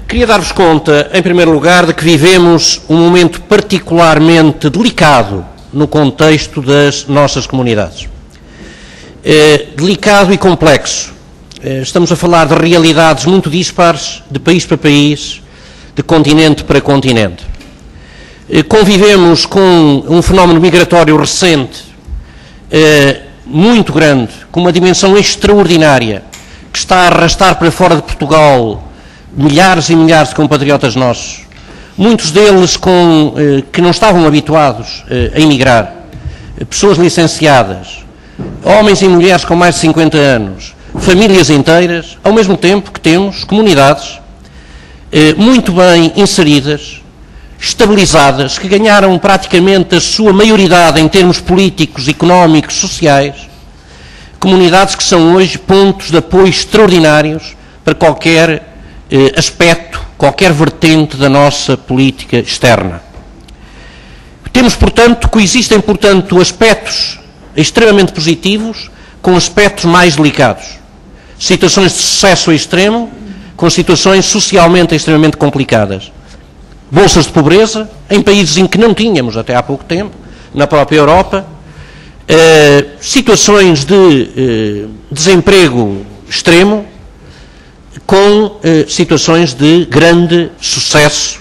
Queria dar-vos conta, em primeiro lugar, de que vivemos um momento particularmente delicado no contexto das nossas comunidades. Delicado e complexo. Estamos a falar de realidades muito dispares, de país para país, de continente para continente. Convivemos com um fenómeno migratório recente, muito grande, com uma dimensão extraordinária, que está a arrastar para fora de Portugal milhares e milhares de compatriotas nossos, muitos deles que não estavam habituados a emigrar, pessoas licenciadas, homens e mulheres com mais de 50 anos, famílias inteiras, ao mesmo tempo que temos comunidades muito bem inseridas, estabilizadas, que ganharam praticamente a sua maioridade em termos políticos, económicos, sociais, comunidades que são hoje pontos de apoio extraordinários para qualquer aspecto, qualquer vertente da nossa política externa. Coexistem, portanto, aspectos extremamente positivos com aspectos mais delicados. Situações de sucesso extremo com situações socialmente extremamente complicadas. Bolsas de pobreza, em países em que não tínhamos até há pouco tempo, na própria Europa, situações de desemprego extremo, com situações de grande sucesso,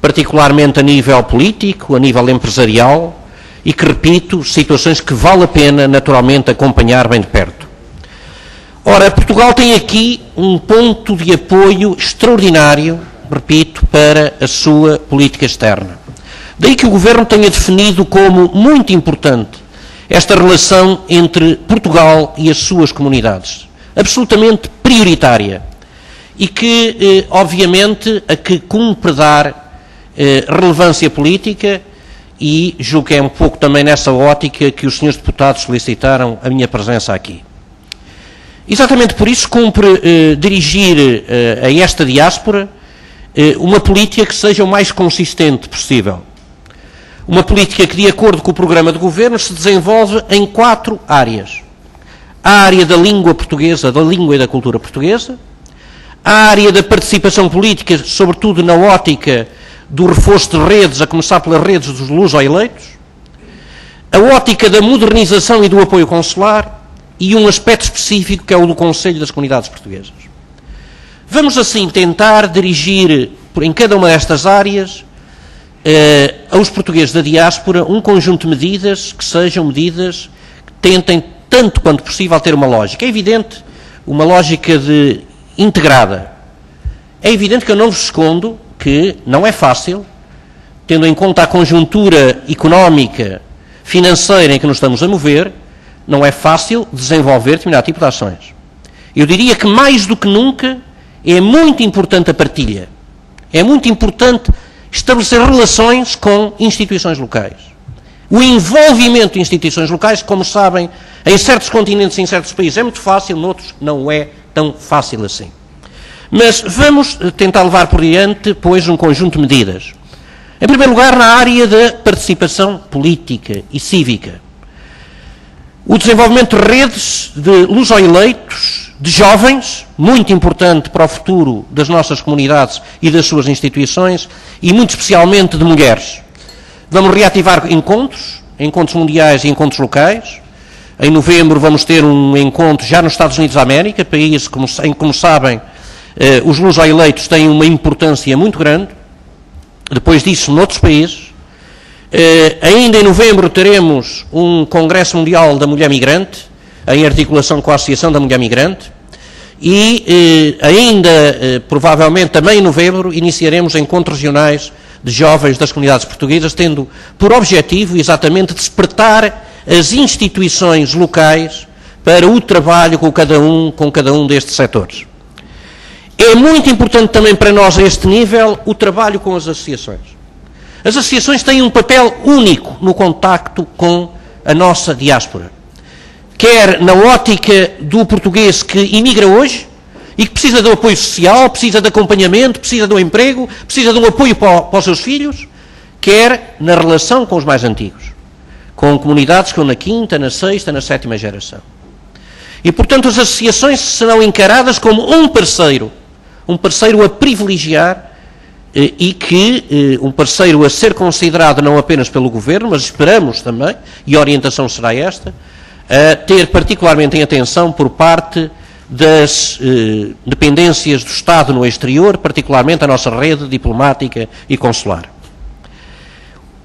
particularmente a nível político, a nível empresarial, e que, repito, situações que vale a pena, naturalmente, acompanhar bem de perto. Ora, Portugal tem aqui um ponto de apoio extraordinário, repito, para a sua política externa. Daí que o Governo tenha definido como muito importante esta relação entre Portugal e as suas comunidades, absolutamente prioritária, e que, obviamente, a que cumpre dar relevância política, e julgo que é um pouco também nessa ótica que os senhores deputados solicitaram a minha presença aqui. Exatamente por isso cumpre dirigir a esta diáspora uma política que seja o mais consistente possível. Uma política que, de acordo com o programa de governo, se desenvolve em 4 áreas. A área da língua portuguesa, da língua e da cultura portuguesa, a área da participação política, sobretudo na ótica do reforço de redes, a começar pelas redes dos luso-eleitos, a ótica da modernização e do apoio consular e um aspecto específico que é o do Conselho das Comunidades Portuguesas. Vamos assim tentar dirigir em cada uma destas áreas aos portugueses da diáspora um conjunto de medidas que sejam medidas que tentem, tanto quanto possível, ter uma lógica. É evidente, uma lógica integrada. É evidente que eu não vos escondo que não é fácil, tendo em conta a conjuntura económica, financeira em que nos estamos a mover, não é fácil desenvolver determinado tipo de ações. Eu diria que mais do que nunca é muito importante a partilha. É muito importante estabelecer relações com instituições locais. O envolvimento de instituições locais, como sabem, em certos continentes e em certos países é muito fácil, noutros não é tão fácil assim. Mas vamos tentar levar por diante, pois, um conjunto de medidas. Em primeiro lugar, na área da participação política e cívica. O desenvolvimento de redes de luso-eleitos, de jovens, muito importante para o futuro das nossas comunidades e das suas instituições, e muito especialmente de mulheres. Vamos reativar encontros mundiais e encontros locais. Em novembro vamos ter um encontro já nos Estados Unidos da América, país em que, como sabem, os luso-eleitos têm uma importância muito grande. Depois disso, noutros países. Ainda em novembro teremos um Congresso Mundial da Mulher Migrante, em articulação com a Associação da Mulher Migrante, e provavelmente também em novembro, iniciaremos encontros regionais de jovens das comunidades portuguesas, tendo por objetivo exatamente despertar as instituições locais para o trabalho com cada um destes setores. É muito importante também para nós, a este nível, o trabalho com as associações. As associações têm um papel único no contacto com a nossa diáspora. Quer na ótica do português que imigra hoje e que precisa do apoio social, precisa de acompanhamento, precisa do emprego, precisa de um apoio para os seus filhos, quer na relação com os mais antigos, com comunidades que estão na 5ª, na 6ª, na 7ª geração. E, portanto, as associações serão encaradas como um parceiro um parceiro a privilegiar e que um parceiro a ser considerado não apenas pelo Governo, mas esperamos também, e a orientação será esta, a ter particularmente em atenção por parte das dependências do Estado no exterior, particularmente a nossa rede diplomática e consular.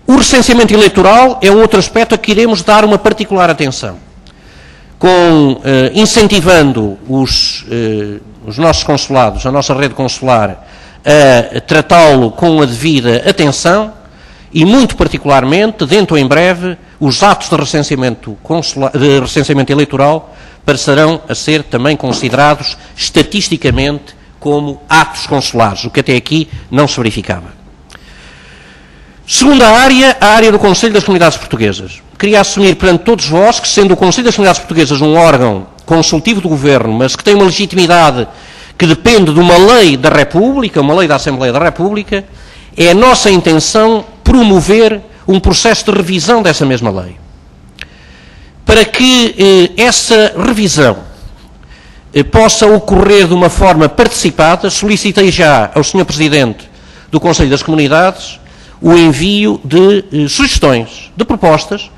O recenseamento eleitoral é um outro aspecto a que iremos dar uma particular atenção, incentivando os nossos consulados, a nossa rede consular, a tratá-lo com a devida atenção e, muito particularmente, dentro em breve, os atos de recenseamento eleitoral passarão a ser também considerados estatisticamente como atos consulares, o que até aqui não se verificava. Segunda área, a área do Conselho das Comunidades Portuguesas. Queria assumir perante todos vós que, sendo o Conselho das Comunidades Portuguesas um órgão consultivo do Governo, mas que tem uma legitimidade que depende de uma lei da República, uma lei da Assembleia da República, é a nossa intenção promover um processo de revisão dessa mesma lei. Para que essa revisão possa ocorrer de uma forma participada, solicitei já ao Sr. Presidente do Conselho das Comunidades o envio de sugestões, de propostas,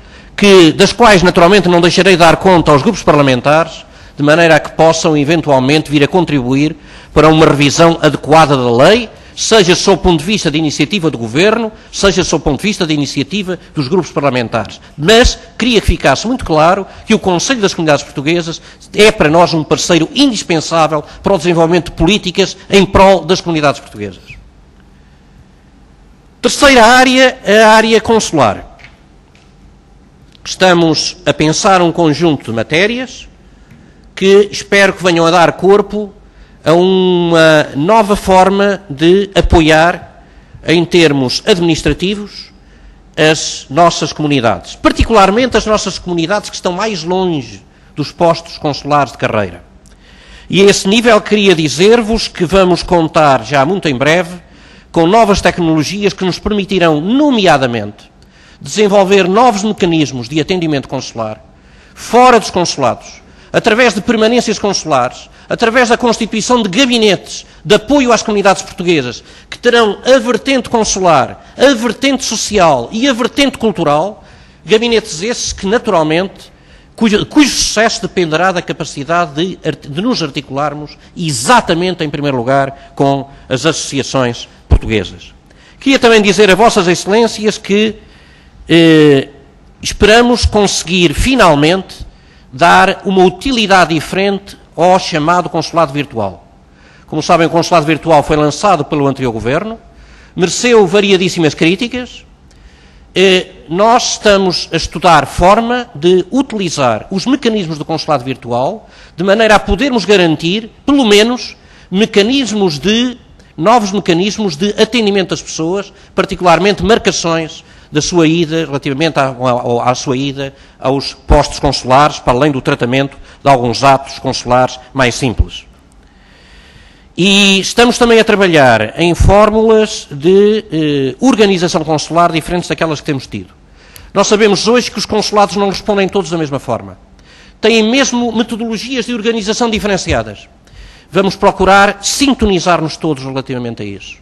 das quais naturalmente não deixarei de dar conta aos grupos parlamentares, de maneira a que possam eventualmente vir a contribuir para uma revisão adequada da lei, seja sob o ponto de vista de iniciativa do Governo, seja sob o ponto de vista de iniciativa dos grupos parlamentares. Mas queria que ficasse muito claro que o Conselho das Comunidades Portuguesas é para nós um parceiro indispensável para o desenvolvimento de políticas em prol das comunidades portuguesas. Terceira área, a área consular. Estamos a pensar um conjunto de matérias que espero que venham a dar corpo a uma nova forma de apoiar, em termos administrativos, as nossas comunidades. Particularmente as nossas comunidades que estão mais longe dos postos consulares de carreira. E a esse nível queria dizer-vos que vamos contar já muito em breve com novas tecnologias que nos permitirão, nomeadamente, desenvolver novos mecanismos de atendimento consular, fora dos consulados, através de permanências consulares, através da constituição de gabinetes de apoio às comunidades portuguesas, que terão a vertente consular, a vertente social e a vertente cultural, gabinetes esses que, naturalmente, cujo sucesso dependerá da capacidade de nos articularmos exatamente, em primeiro lugar, com as associações portuguesas. Queria também dizer a vossas excelências que esperamos conseguir, finalmente, dar uma utilidade diferente ao chamado consulado virtual. Como sabem, o consulado virtual foi lançado pelo anterior Governo, mereceu variadíssimas críticas. Nós estamos a estudar forma de utilizar os mecanismos do consulado virtual de maneira a podermos garantir, pelo menos, novos mecanismos de atendimento das pessoas, particularmente marcações da sua ida, relativamente à sua ida aos postos consulares, para além do tratamento de alguns atos consulares mais simples. E estamos também a trabalhar em fórmulas de organização consular diferentes daquelas que temos tido. Nós sabemos hoje que os consulados não respondem todos da mesma forma. Têm mesmo metodologias de organização diferenciadas. Vamos procurar sintonizar-nos todos relativamente a isso,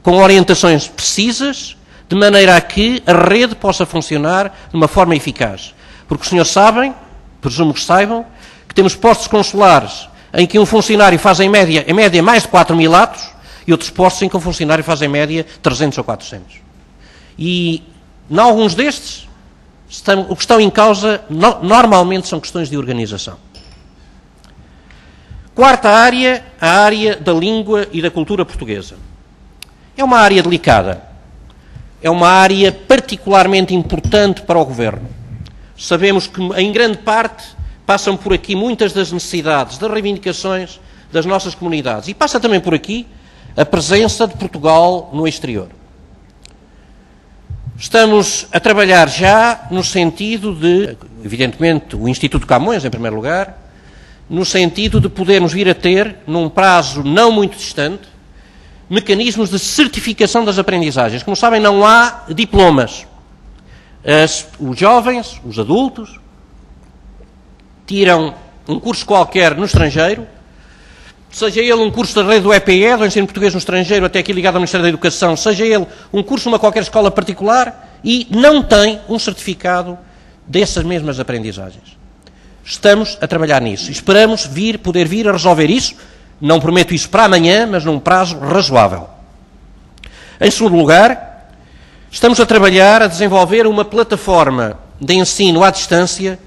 com orientações precisas, de maneira a que a rede possa funcionar de uma forma eficaz. Porque os senhores sabem, presumo que saibam, que temos postos consulares em que um funcionário faz em média mais de 4.000 atos e outros postos em que um funcionário faz em média 300 ou 400. E, em alguns destes, o que estão em causa normalmente são questões de organização. Quarta área, a área da língua e da cultura portuguesa. É uma área delicada. É uma área particularmente importante para o Governo. Sabemos que, em grande parte, passam por aqui muitas das necessidades, das reivindicações das nossas comunidades. E passa também por aqui a presença de Portugal no exterior. Estamos a trabalhar já no sentido de, evidentemente, o Instituto Camões, em primeiro lugar, no sentido de podermos vir a ter, num prazo não muito distante, mecanismos de certificação das aprendizagens. Como sabem, não há diplomas. Os jovens, os adultos, tiram um curso qualquer no estrangeiro, seja ele um curso da rede do EPE, do Ensino Português no Estrangeiro, até aqui ligado ao Ministério da Educação, seja ele um curso numa qualquer escola particular, e não tem um certificado dessas mesmas aprendizagens. Estamos a trabalhar nisso. Esperamos poder vir a resolver isso. Não prometo isso para amanhã, mas num prazo razoável. Em segundo lugar, estamos a trabalhar a desenvolver uma plataforma de ensino à distância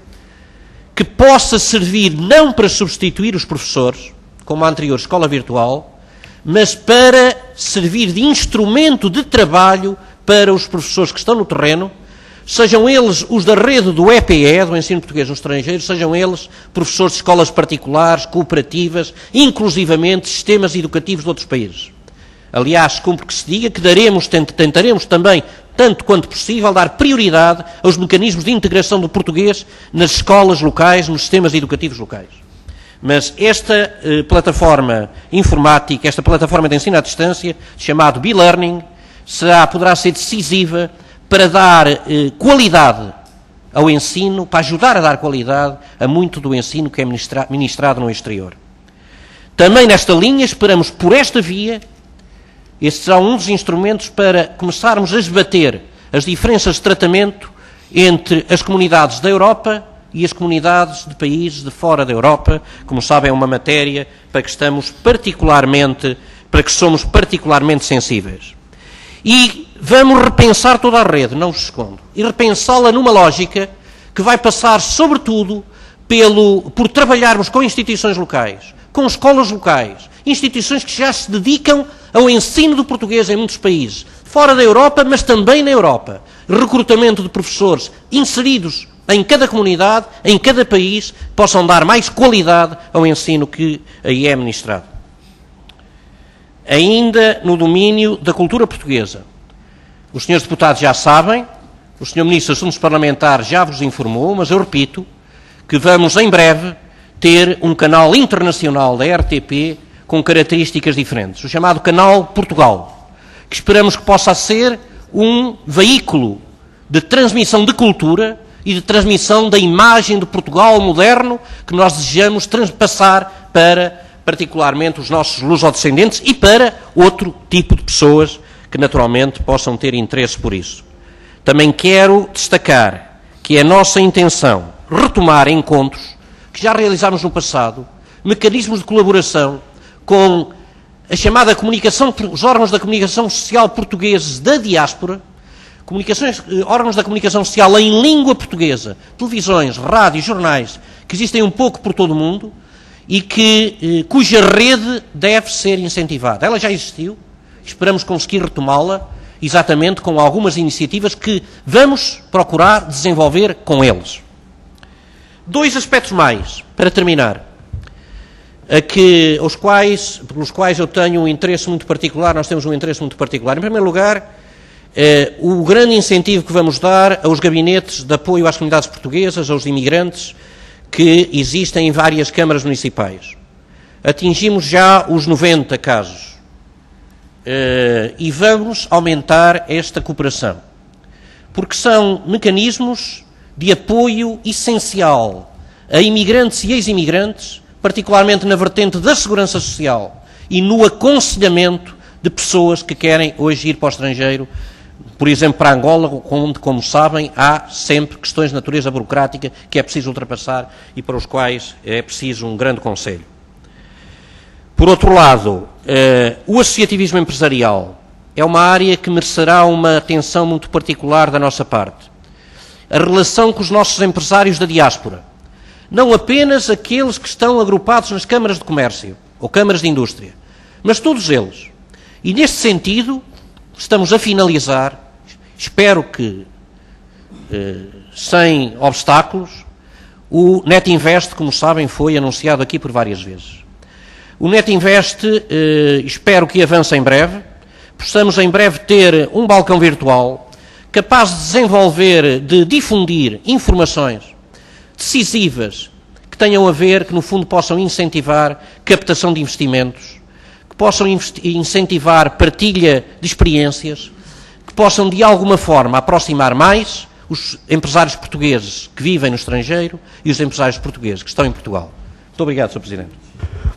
que possa servir não para substituir os professores, como a anterior escola virtual, mas para servir de instrumento de trabalho para os professores que estão no terreno, sejam eles os da rede do EPE, do Ensino Português no Estrangeiro, sejam eles professores de escolas particulares, cooperativas, inclusivamente sistemas educativos de outros países. Aliás, cumpre que se diga que tentaremos também, tanto quanto possível, dar prioridade aos mecanismos de integração do português nas escolas locais, nos sistemas educativos locais. Mas esta plataforma informática, esta plataforma de ensino à distância, chamada e-learning, poderá ser decisiva para dar qualidade ao ensino, para ajudar a dar qualidade a muito do ensino que é ministrado no exterior. Também nesta linha, esperamos por esta via, estes serão um dos instrumentos para começarmos a esbater as diferenças de tratamento entre as comunidades da Europa e as comunidades de países de fora da Europa. Como sabem, é uma matéria para que somos particularmente sensíveis. E vamos repensar toda a rede, não vos escondo, e repensá-la numa lógica que vai passar, sobretudo, por trabalharmos com instituições locais, com escolas locais, instituições que já se dedicam ao ensino do português em muitos países, fora da Europa, mas também na Europa. Recrutamento de professores inseridos em cada comunidade, em cada país, possam dar mais qualidade ao ensino que aí é ministrado. Ainda no domínio da cultura portuguesa. Os senhores deputados já sabem, o senhor Ministro dos Assuntos Parlamentares já vos informou, mas eu repito que vamos em breve ter um canal internacional da RTP com características diferentes, o chamado Canal Portugal, que esperamos que possa ser um veículo de transmissão de cultura e de transmissão da imagem de Portugal moderno que nós desejamos transpassar para, particularmente, os nossos lusodescendentes e para outro tipo de pessoas que naturalmente possam ter interesse por isso. Também quero destacar que é nossa intenção retomar encontros que já realizámos no passado, mecanismos de colaboração com a chamada comunicação, os órgãos da comunicação social portugueses da diáspora, órgãos da comunicação social em língua portuguesa, televisões, rádios, jornais, que existem um pouco por todo o mundo e cuja rede deve ser incentivada. Ela já existiu, esperamos conseguir retomá-la, exatamente com algumas iniciativas que vamos procurar desenvolver com eles. Dois aspectos mais, para terminar, pelos quais eu tenho um interesse muito particular, nós temos um interesse muito particular. Em primeiro lugar, o grande incentivo que vamos dar aos gabinetes de apoio às comunidades portuguesas, aos imigrantes, que existem em várias câmaras municipais. Atingimos já os 90 casos e vamos aumentar esta cooperação, porque são mecanismos de apoio essencial a imigrantes e ex-imigrantes, particularmente na vertente da segurança social e no aconselhamento de pessoas que querem hoje ir para o estrangeiro, por exemplo, para Angola, onde, como sabem, há sempre questões de natureza burocrática que é preciso ultrapassar e para os quais é preciso um grande conselho. Por outro lado, o associativismo empresarial é uma área que merecerá uma atenção muito particular da nossa parte. A relação com os nossos empresários da diáspora, não apenas aqueles que estão agrupados nas câmaras de comércio ou câmaras de indústria, mas todos eles. E neste sentido, estamos a finalizar, espero que sem obstáculos, o NetInvest, como sabem, foi anunciado aqui por várias vezes. O NetInvest, espero que avance em breve, possamos em breve ter um balcão virtual capaz de desenvolver, de difundir informações decisivas que tenham a ver, que no fundo possam incentivar captação de investimentos, que possam incentivar partilha de experiências, que possam de alguma forma aproximar mais os empresários portugueses que vivem no estrangeiro e os empresários portugueses que estão em Portugal. Muito obrigado, Sr. Presidente.